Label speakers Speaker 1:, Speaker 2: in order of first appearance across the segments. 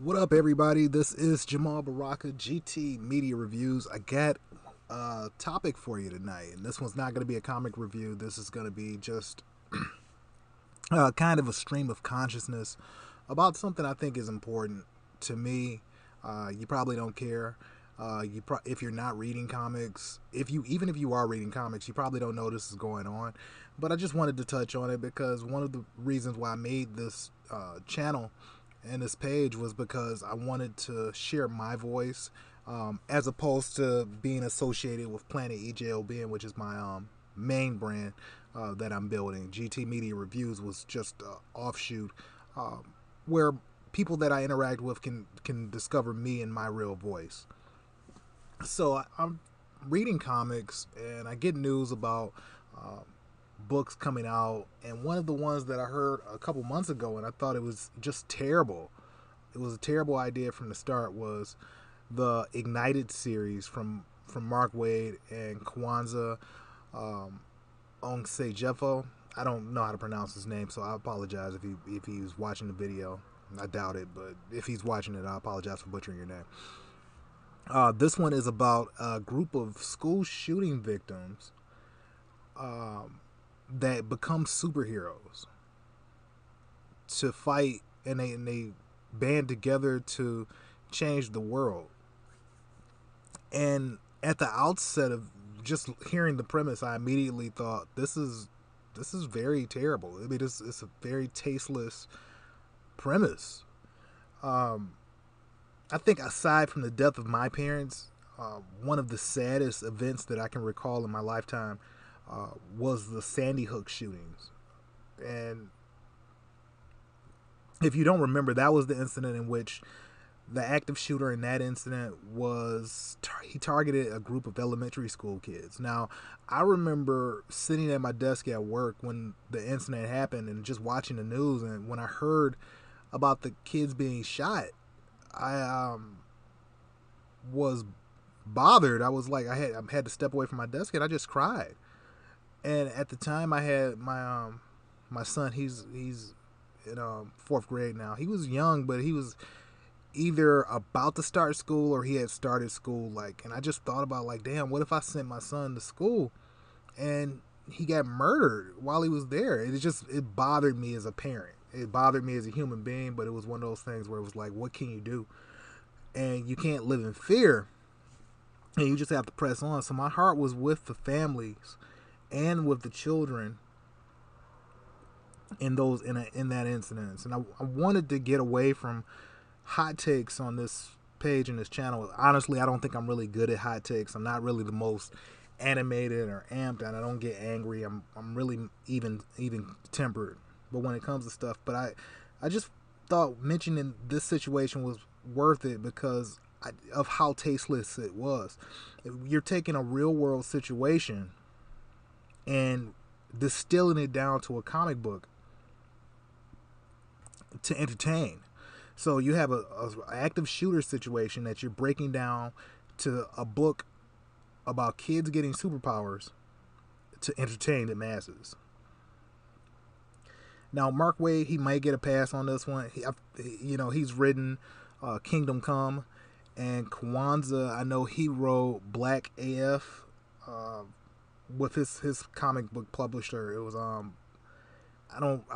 Speaker 1: What up, everybody? This is Jamal Baraka, GT Media Reviews. I got a topic for you tonight, and this one's not going to be a comic review. This is going to be just kind of a stream of consciousness about something I think is important to me. You probably don't care. If you're not reading comics, even if you are reading comics, you probably don't know this is going on. But I just wanted to touch on it because one of the reasons why I made this channel and this page was because I wanted to share my voice, as opposed to being associated with Planet EJLBN, which is my main brand that I'm building. GT Media Reviews was just an offshoot where people that I interact with can discover me and my real voice. So I'm reading comics and I get news about books coming out, and one of the ones that I heard a couple months ago and I thought it was just terrible. It was a terrible idea from the start. Was the Ignited series from Mark Waid and KAWANZA OsaJYEFo. I don't know how to pronounce his name, so I apologize if he's watching the video. I doubt it, but if he's watching it, I apologize for butchering your name. This one is about a group of school shooting victims that become superheroes to fight, and they band together to change the world. And at the outset of just hearing the premise, I immediately thought this is very terrible. I mean, it's a very tasteless premise. I think aside from the death of my parents, one of the saddest events that I can recall in my lifetime was the Sandy Hook shootings. And if you don't remember, that was the incident in which the active shooter in that incident he targeted a group of elementary school kids. Now, I remember sitting at my desk at work when the incident happened and just watching the news, and when I heard about the kids being shot, I was bothered. I was like, I had to step away from my desk, and I just cried. And at the time, I had my son. He's in fourth grade now. He was young, but he was either about to start school or he had started school. And I just thought about, like, damn, what if I sent my son to school and he got murdered while he was there? It bothered me as a parent. It bothered me as a human being, but it was one of those things where it was like, what can you do? And you can't live in fear, and you just have to press on. So my heart was with the families and with the children in that incident. And I wanted to get away from hot takes on this page and this channel. Honestly, I don't think I'm really good at hot takes. I'm not really the most animated or amped, and I don't get angry. I'm really even tempered. But when it comes to stuff, but I just thought mentioning this situation was worth it because of how tasteless it was. You're taking a real world situation and distilling it down to a comic book to entertain. So you have a active shooter situation that you're breaking down to a book about kids getting superpowers to entertain the masses. Now, Mark Waid, he might get a pass on this one. He's written Kingdom Come, and KAWANZA, I know he wrote Black AF with his comic book publisher. It was I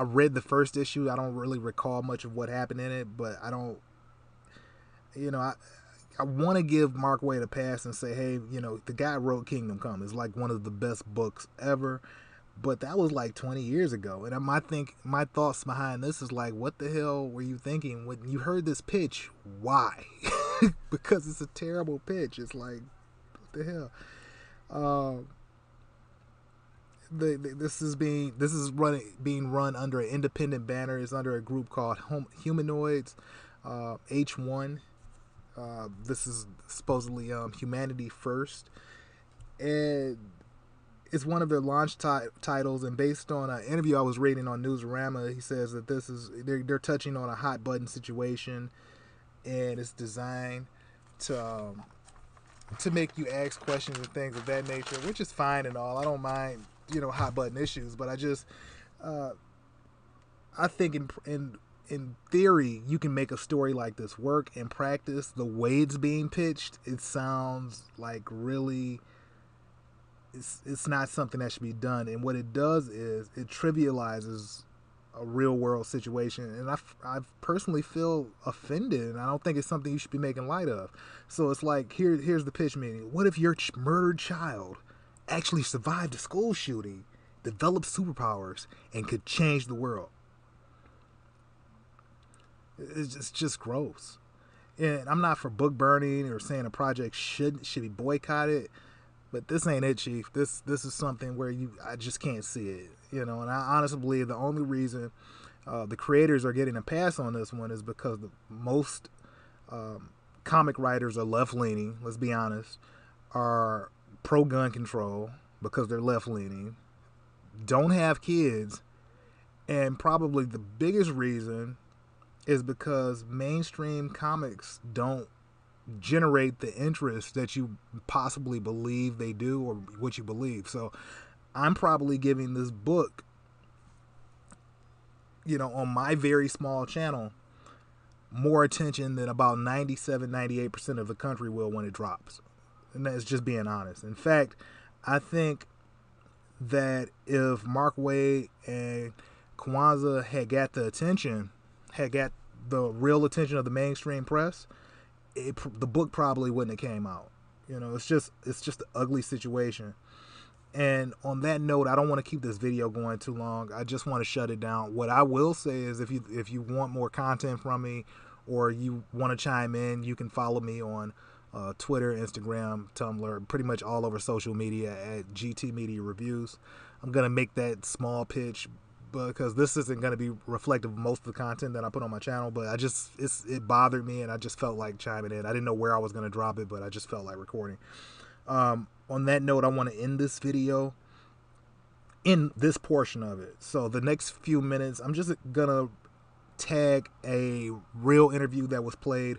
Speaker 1: read the first issue. I don't really recall much of what happened in it, but I don't, I want to give Mark Waid a pass and say, hey, the guy wrote Kingdom Come. It's like one of the best books ever. But that was like 20 years ago. And my thoughts behind this is like, what the hell were you thinking when you heard this pitch? Why? Because it's a terrible pitch. It's like, what the hell? This is being run under an independent banner. It's under a group called Humanoids H1. This is supposedly Humanity First, and it's one of their launch titles. And based on an interview I was reading on Newsarama, he says that they're touching on a hot button situation, and it's designed to make you ask questions and things of that nature, which is fine and all. I don't mind hot button issues, but I think in in theory, you can make a story like this work. In practice, the way it's being pitched, it sounds like really, it's not something that should be done. And what it does is it trivializes a real world situation. And I personally feel offended, and I don't think it's something you should be making light of. So it's like, here's the pitch meeting. What if your murdered child actually survived a school shooting, developed superpowers, and could change the world? It's just gross. And I'm not for book burning or saying a project should be boycotted, but this ain't it, Chief. This is something where I just can't see it, you know. And I honestly believe the only reason the creators are getting a pass on this one is because most comic writers are left-leaning, let's be honest, are pro-gun control because they're left-leaning, don't have kids, and probably the biggest reason is because mainstream comics don't generate the interest that you possibly believe they do or what you believe. So I'm probably giving this book, you know, on my very small channel, more attention than about 97-98% of the country will when it drops. And that's just being honest. In fact, I think that if Mark Waid and KAWANZA had got the real attention of the mainstream press, the book probably wouldn't have came out. You know, it's just an ugly situation. And on that note, I don't want to keep this video going too long. I just want to shut it down. What I will say is if you want more content from me or you want to chime in, you can follow me on Twitter, Instagram, Tumblr, pretty much all over social media at GT Media Reviews. I'm going to make that small pitch because this isn't going to be reflective of most of the content that I put on my channel, but it bothered me and I just felt like chiming in. I didn't know where I was going to drop it, but I just felt like recording. On that note, I want to end this video in this portion of it. So the next few minutes, I'm just going to tag a real interview that was played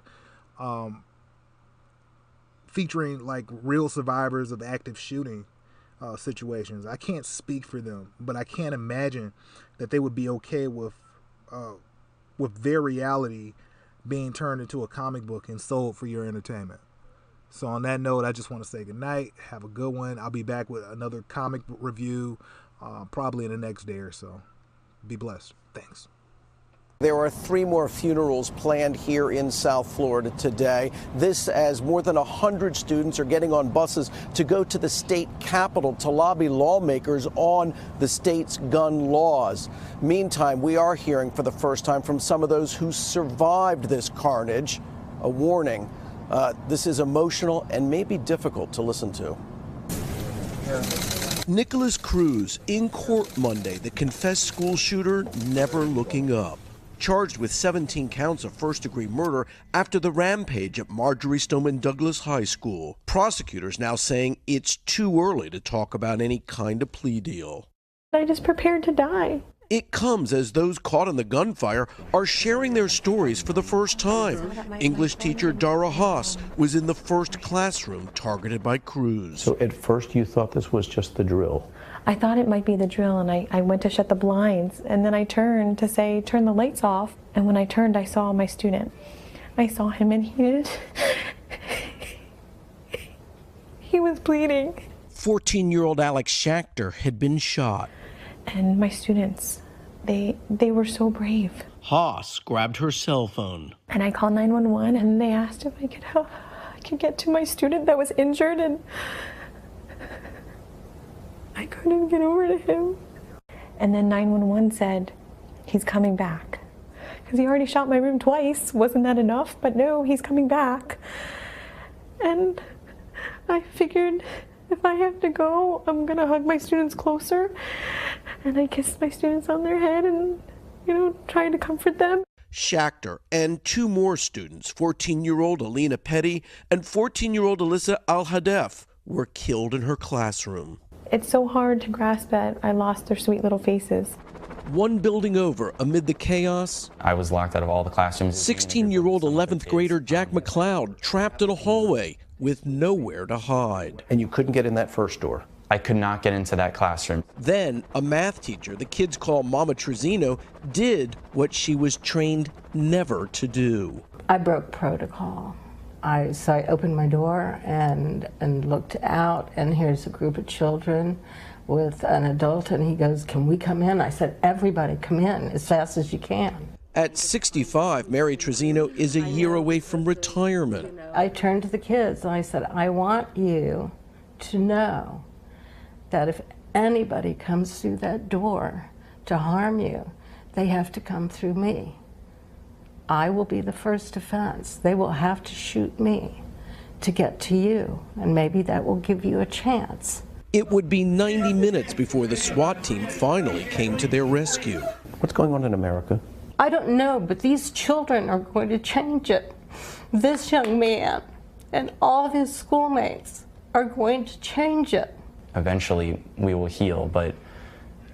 Speaker 1: featuring like real survivors of active shooting situations. I can't speak for them, but I can't imagine that they would be okay with their reality being turned into a comic book and sold for your entertainment. So on that note, I just want to say good night. Have a good one. I'll be back with another comic review probably in the next day or so. Be blessed. Thanks.
Speaker 2: There are 3 more funerals planned here in South Florida today. This as more than 100 students are getting on buses to go to the state capitol to lobby lawmakers on the state's gun laws. Meantime, we are hearing for the first time from some of those who survived this carnage. A warning, this is emotional and may be difficult to listen to. Nicholas Cruz in court Monday, the confessed school shooter never looking up. Charged with 17 counts of first-degree murder after the rampage at Marjorie Stoneman Douglas High School. Prosecutors now saying it's too early to talk about any kind of plea deal.
Speaker 3: I just prepared to die.
Speaker 2: It comes as those caught in the gunfire are sharing their stories for the first time. English teacher Dara Haas was in the first classroom targeted by Cruz.
Speaker 4: So at first you thought this was just the drill?
Speaker 3: I thought it might be the drill, and I went to shut the blinds, and then I turned to say, turn the lights off. And when I turned, I saw my student. I saw him, and he was bleeding.
Speaker 2: 14-year-old Alex Schachter had been shot.
Speaker 3: And my students, they were so brave.
Speaker 2: Haas grabbed her cell phone.
Speaker 3: And I called 911, and they asked if I could get to my student that was injured, and I couldn't get over to him. And then 911 said, he's coming back. Because he already shot my room twice. Wasn't that enough? But no, he's coming back. And I figured if I have to go, I'm going to hug my students closer. And I kissed my students on their head and, trying to comfort them.
Speaker 2: Schachter and 2 more students, 14-year-old Alina Petty and 14-year-old Alyssa Al-Hadef, were killed in her classroom.
Speaker 3: It's so hard to grasp that I lost their sweet little faces.
Speaker 2: One building over, amid the chaos,
Speaker 5: I was locked out of all the classrooms.
Speaker 2: 16-year-old 11th grader Jack McLeod trapped in a hallway with nowhere to hide.
Speaker 4: And you couldn't get in that first door?
Speaker 5: I could not get into that classroom.
Speaker 2: Then a math teacher, the kids call Mama Trezino, did what she was trained never to do.
Speaker 6: I broke protocol. So I opened my door and looked out, and here's a group of children with an adult, and he goes, "Can we come in?" I said, "Everybody come in as fast as you can."
Speaker 2: At 65, Mary Trezino is a year away from retirement.
Speaker 6: I turned to the kids and I said, "I want you to know that if anybody comes through that door to harm you, they have to come through me. I will be the first offense. They will have to shoot me to get to you, and maybe that will give you a chance."
Speaker 2: It would be 90 minutes before the SWAT team finally came to their rescue.
Speaker 4: What's going on in America?
Speaker 6: I don't know, but these children are going to change it. This young man and all of his schoolmates are going to change it.
Speaker 5: Eventually, we will heal, but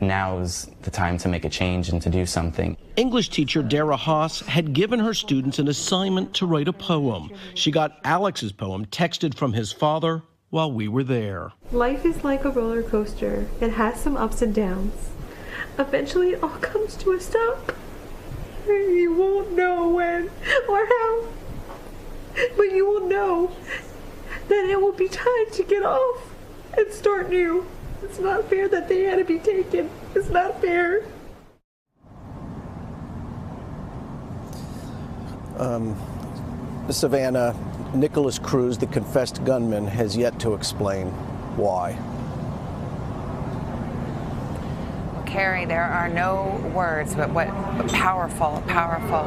Speaker 5: now's the time to make a change and to do something.
Speaker 2: English teacher Dara Haas had given her students an assignment to write a poem. She got Alex's poem texted from his father while we were there.
Speaker 7: Life is like a roller coaster. It has some ups and downs. Eventually it all comes to a stop. You won't know when or how, but you will know that it will be time to get off and start new. It's not fair that they had to be taken. It's not fair.
Speaker 2: Savannah, Nicholas Cruz, the confessed gunman, has yet to explain why.
Speaker 8: Carrie, there are no words, but what powerful, powerful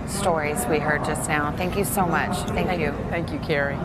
Speaker 8: stories we heard just now. Thank you so much. Thank you.
Speaker 9: Thank you, Carrie.